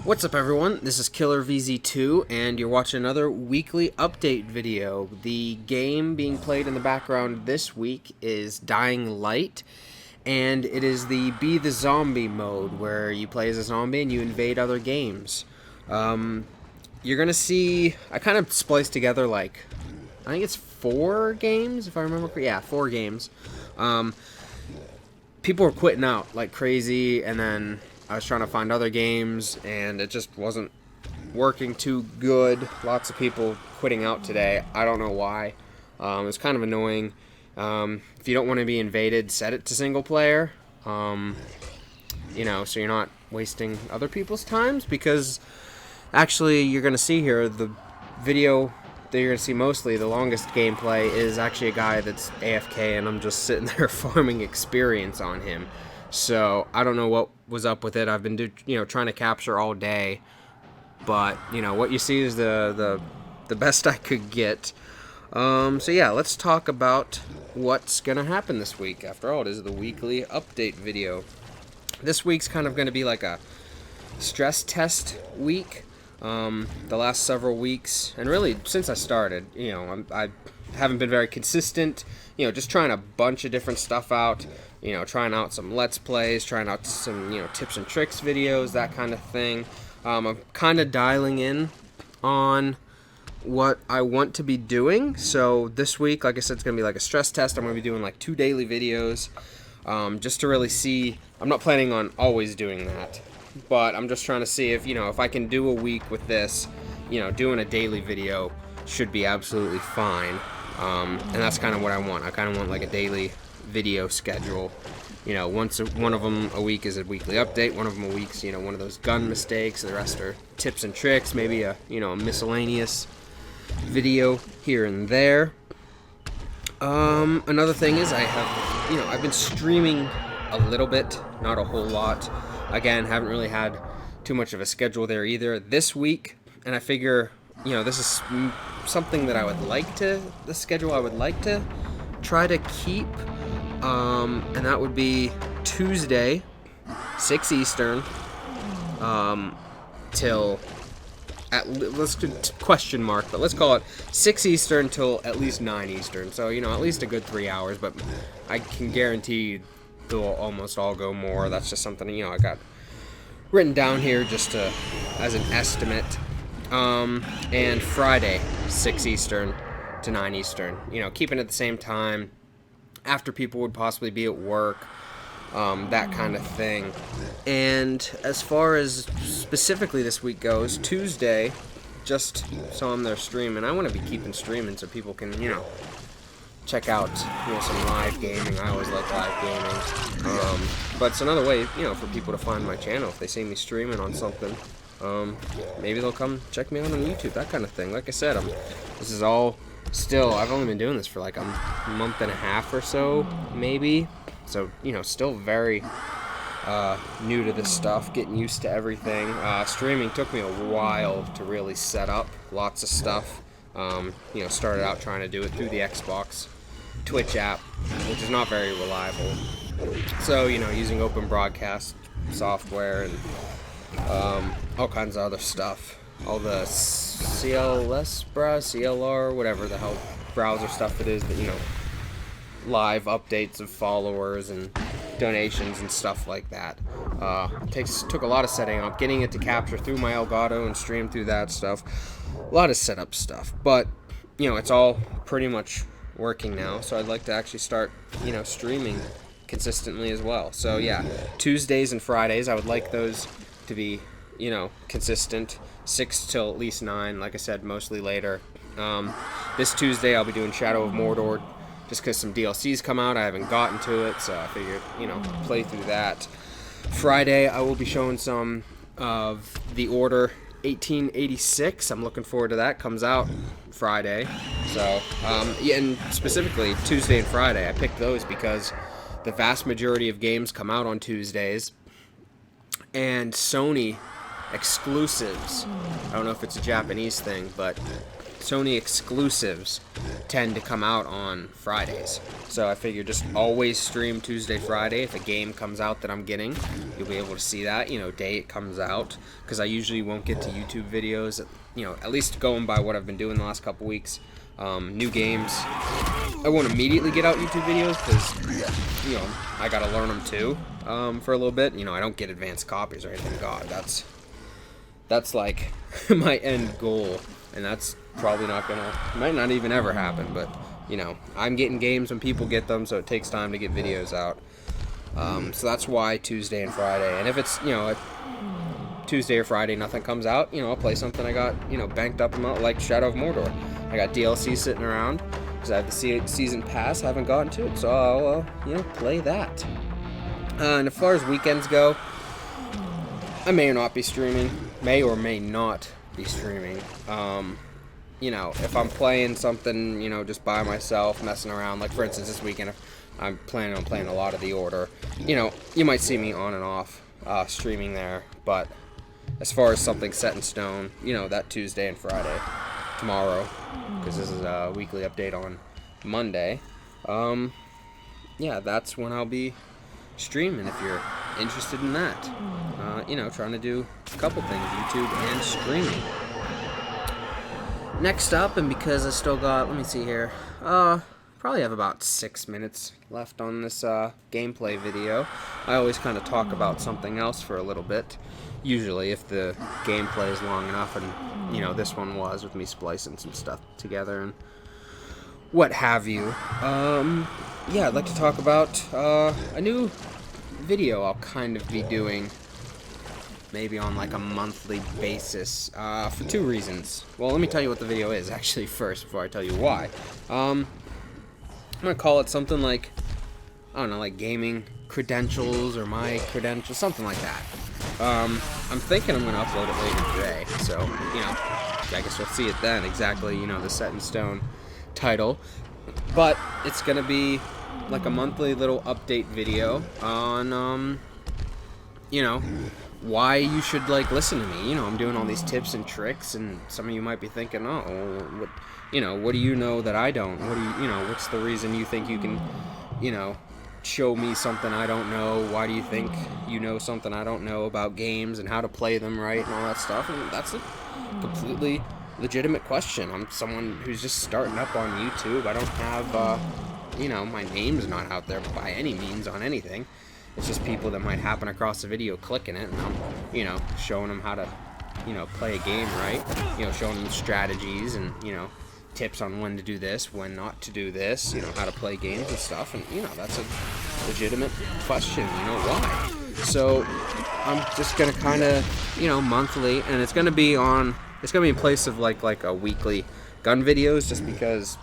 What's up everyone, this is KillerVzTwo and you're watching another weekly update video. The game being played in the background this week is Dying Light, and it is the Be the Zombie mode where you play as a zombie and you invade other games. You're gonna see, I kind of spliced together like, I think it's 4 games if I remember correctly. Yeah, 4 games. People were quitting out like crazy, and then I was trying to find other games, and it just wasn't working too good. Lots of people quitting out today. I don't know why. It's kind of annoying. If you don't want to be invaded, set it to single player. So you're not wasting other people's times, because actually you're going to see here, the video that you're going to see mostly, the longest gameplay, is actually a guy that's AFK, and I'm just sitting there farming experience on him. So I don't know what was up with it. I've been trying to capture all day, but what you see is the best I could get. So yeah, let's talk about what's gonna happen this week. After all, it is the weekly update video. This week's kind of gonna be like a stress test week. The last several weeks, and really since I started, I haven't been very consistent. Just trying a bunch of different stuff out. Trying out some Let's Plays, trying out some, tips and tricks videos, that kind of thing. I'm kind of dialing in on what I want to be doing. So this week, like I said, it's going to be like a stress test. I'm going to be doing like 2 daily videos, just to really see. I'm not planning on always doing that, but I'm just trying to see if, if I can do a week with this, doing a daily video should be absolutely fine. And that's kind of what I want. I kind of want like a daily video schedule. One of them a week is a weekly update, one of them a week's one of those gun mistakes, the rest are tips and tricks, maybe a a miscellaneous video here and there. Another thing is I've been streaming a little bit, not a whole lot. Again, haven't really had too much of a schedule there either this week, and I figure this is something that the schedule I would like to try to keep. And that would be Tuesday, 6 Eastern, till let's do question mark, but let's call it 6 Eastern till at least 9 Eastern. So, at least a good 3 hours, but I can guarantee they'll almost all go more. That's just something, I got written down here just as an estimate. And Friday, 6 Eastern to 9 Eastern, keeping it at the same time, after people would possibly be at work, that kind of thing. And as far as specifically this week goes, Tuesday, just so I'm there streaming. I want to be keeping streaming so people can, check out, some live gaming. I always like live gaming. But it's another way, for people to find my channel if they see me streaming on something. Maybe they'll come check me out on YouTube, that kind of thing. Like I said, this is all still, I've only been doing this for like a month and a half or so, maybe. So, still very new to this stuff, getting used to everything. Streaming took me a while to really set up lots of stuff. Started out trying to do it through the Xbox Twitch app, which is not very reliable. So, using open broadcast software and all kinds of other stuff. All the CLR, whatever the hell browser stuff it is that, live updates of followers and donations and stuff like that. Took a lot of setting up, getting it to capture through my Elgato and stream through that stuff. A lot of setup stuff, but, it's all pretty much working now, so I'd like to actually start, streaming consistently as well. So yeah, Tuesdays and Fridays, I would like those to be, consistent, 6 till at least 9, like I said, mostly later. This Tuesday I'll be doing Shadow of Mordor, just because some DLCs come out. I haven't gotten to it, so I figured, play through that. Friday I will be showing some of The Order 1886. I'm looking forward to that. Comes out Friday. So, yeah, and specifically Tuesday and Friday, I picked those because the vast majority of games come out on Tuesdays, and Sony exclusives, I don't know if it's a Japanese thing, but Sony exclusives tend to come out on Fridays. So I figure just always stream Tuesday, Friday. If a game comes out that I'm getting, you'll be able to see that, day it comes out. Because I usually won't get to YouTube videos, at least going by what I've been doing the last couple weeks. New games, I won't immediately get out YouTube videos because, I gotta learn them too, for a little bit. I don't get advanced copies or anything. God, that's like my end goal, and that's probably might not even ever happen, but, I'm getting games when people get them, so it takes time to get videos out. So that's why Tuesday and Friday, and if it's, a Tuesday or Friday nothing comes out, I'll play something I got, banked up amount, like Shadow of Mordor. I got DLC sitting around because I have the season pass, haven't gotten to it, so I'll, play that. And as far as weekends go, I may or not be streaming, if I'm playing something, just by myself, messing around, like for instance this weekend, if I'm planning on playing a lot of The Order, you might see me on and off streaming there, but as far as something set in stone, that Tuesday and Friday, tomorrow, because this is a weekly update on Monday, that's when I'll be streaming if you're interested in that. Trying to do a couple things, YouTube and streaming. Next up, and because I still got, let me see here, probably have about 6 minutes left on this gameplay video. I always kind of talk about something else for a little bit, usually if the gameplay is long enough, and this one was with me splicing some stuff together and what have you. I'd like to talk about a new video I'll kind of be doing maybe on like a monthly basis for two reasons. Well, let me tell you what the video is actually first before I tell you why. I'm gonna call it something like, I don't know, like gaming credentials or my credentials, something like that. I'm thinking I'm gonna upload it later today, so I guess we'll see it then, exactly, the set in stone title. But it's gonna be like a monthly little update video on why you should listen to me. I'm doing all these tips and tricks, and some of you might be thinking, oh, what do you know that I don't? What do you, what's the reason you think you can, show me something I don't know? Why do you think you know something I don't know about games and how to play them right and all that stuff? And that's a completely legitimate question. I'm someone who's just starting up on YouTube. I don't have, my name's not out there by any means on anything. It's just people that might happen across the video clicking it, and I'm, showing them how to, play a game right, showing them strategies and, tips on when to do this, when not to do this, how to play games and stuff, and, that's a legitimate question, why? So, I'm just gonna kind of, monthly, and it's gonna be in place of, like a weekly gun videos, just because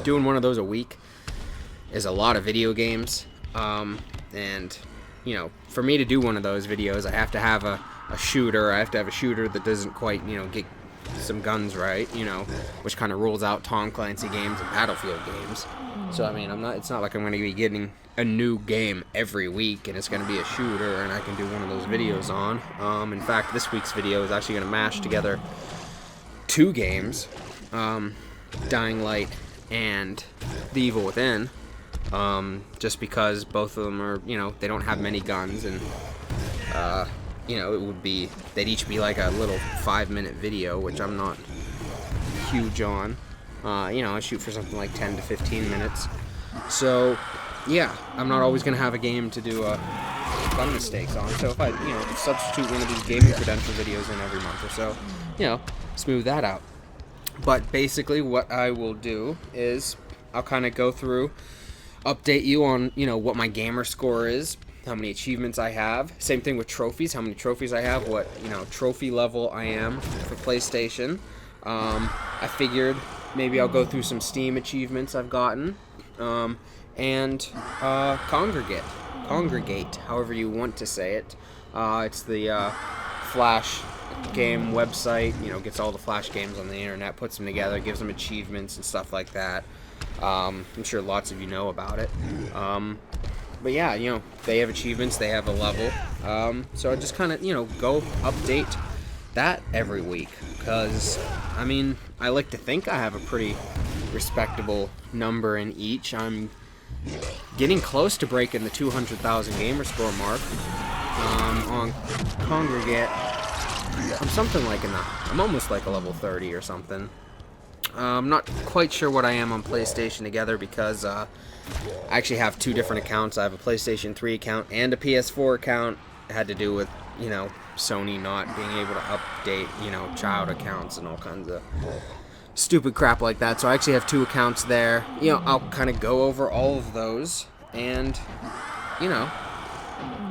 doing one of those a week is a lot of video games, and, for me to do one of those videos, I have to have a shooter. I have to have a shooter that doesn't quite, get some guns right, which kind of rules out Tom Clancy games and Battlefield games. So, it's not like I'm going to be getting a new game every week and it's going to be a shooter and I can do one of those videos on. In fact, this week's video is actually going to mash together two games, Dying Light and The Evil Within, just because both of them are, they don't have many guns, and they'd each be like a little 5-minute video, which I'm not huge on. I shoot for something like 10 to 15 minutes. So, yeah, I'm not always going to have a game to do gun mistakes on. So if I, substitute one of these gaming credential videos in every month or so, smooth that out. But basically what I will do is I'll kind of go through, update you on, what my gamer score is, how many achievements I have. Same thing with trophies, how many trophies I have, what, trophy level I am for PlayStation. I figured maybe I'll go through some Steam achievements I've gotten, and Congregate, however you want to say it. It's the Flash game website, gets all the Flash games on the internet, puts them together, gives them achievements and stuff like that. I'm sure lots of you know about it. But yeah, they have achievements, they have a level. So I just kind of, go update that every week, because, I mean, I like to think I have a pretty respectable number in each. I'm getting close to breaking the 200,000 gamer score mark. On Congregate, I'm something like I'm almost like a level 30 or something. I'm not quite sure what I am on PlayStation Together, because I actually have 2 different accounts. I have a PlayStation 3 account and a PS4 account. It had to do with, you know, Sony not being able to update, you know, child accounts and all kinds of stupid crap like that. So I actually have 2 accounts there. You know, I'll kind of go over all of those and, you know,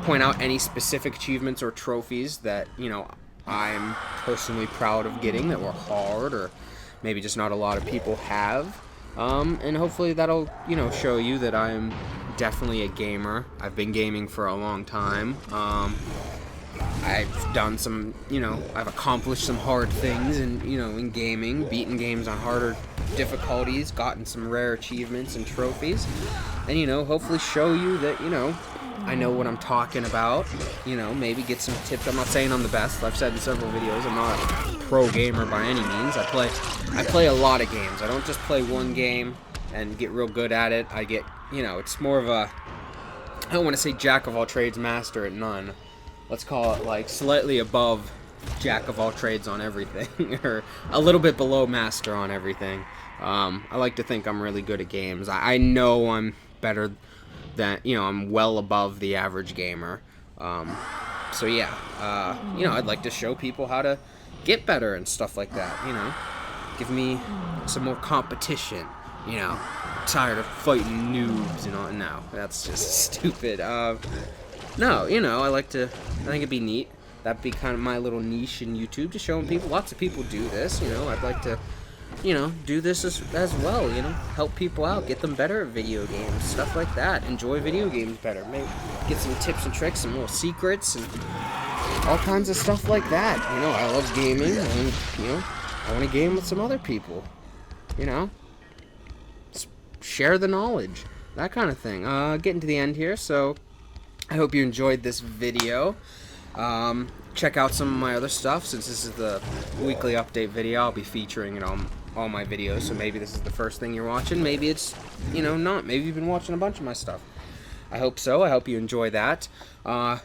point out any specific achievements or trophies that, you know, I'm personally proud of getting that were hard, or maybe just not a lot of people have. And hopefully that'll, you know, show you that I'm definitely a gamer. I've been gaming for a long time. I've done some, you know, I've accomplished some hard things in gaming, beaten games on harder difficulties, gotten some rare achievements and trophies, and, you know, hopefully show you that, you know, I know what I'm talking about, you know, maybe get some tips. I'm not saying I'm the best. I've said in several videos, I'm not a pro gamer by any means. I play a lot of games. I don't just play one game and get real good at it. I get, you know, it's more of a, I don't want to say jack of all trades, master at none. Let's call it like slightly above jack of all trades on everything, or a little bit below master on everything. I like to think I'm really good at games. I know I'm better than, you know, I'm well above the average gamer. So yeah, you know, I'd like to show people how to get better and stuff like that, you know. Give me some more competition, you know. I'm tired of fighting noobs, you know. No, that's just stupid. No, you know, I think it'd be neat. That'd be kind of my little niche in YouTube, just showing people. Lots of people do this, you know. I'd like to, you know, do this as well, you know. Help people out, get them better at video games, stuff like that. Enjoy video games better. Maybe get some tips and tricks, some little secrets, and all kinds of stuff like that. You know, I love gaming, and, you know, I want to game with some other people, you know. Share the knowledge, that kind of thing. Getting to the end here, so I hope you enjoyed this video. Check out some of my other stuff. Since this is the weekly update video, I'll be featuring it on all my videos. So maybe this is the first thing you're watching. Maybe it's, you know, not. Maybe you've been watching a bunch of my stuff. I hope so. I hope you enjoy that. I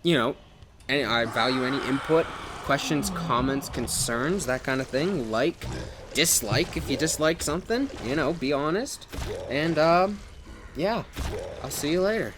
value any input, questions, comments, concerns, that kind of thing. Like, dislike if you dislike something. You know, be honest. And yeah, I'll see you later.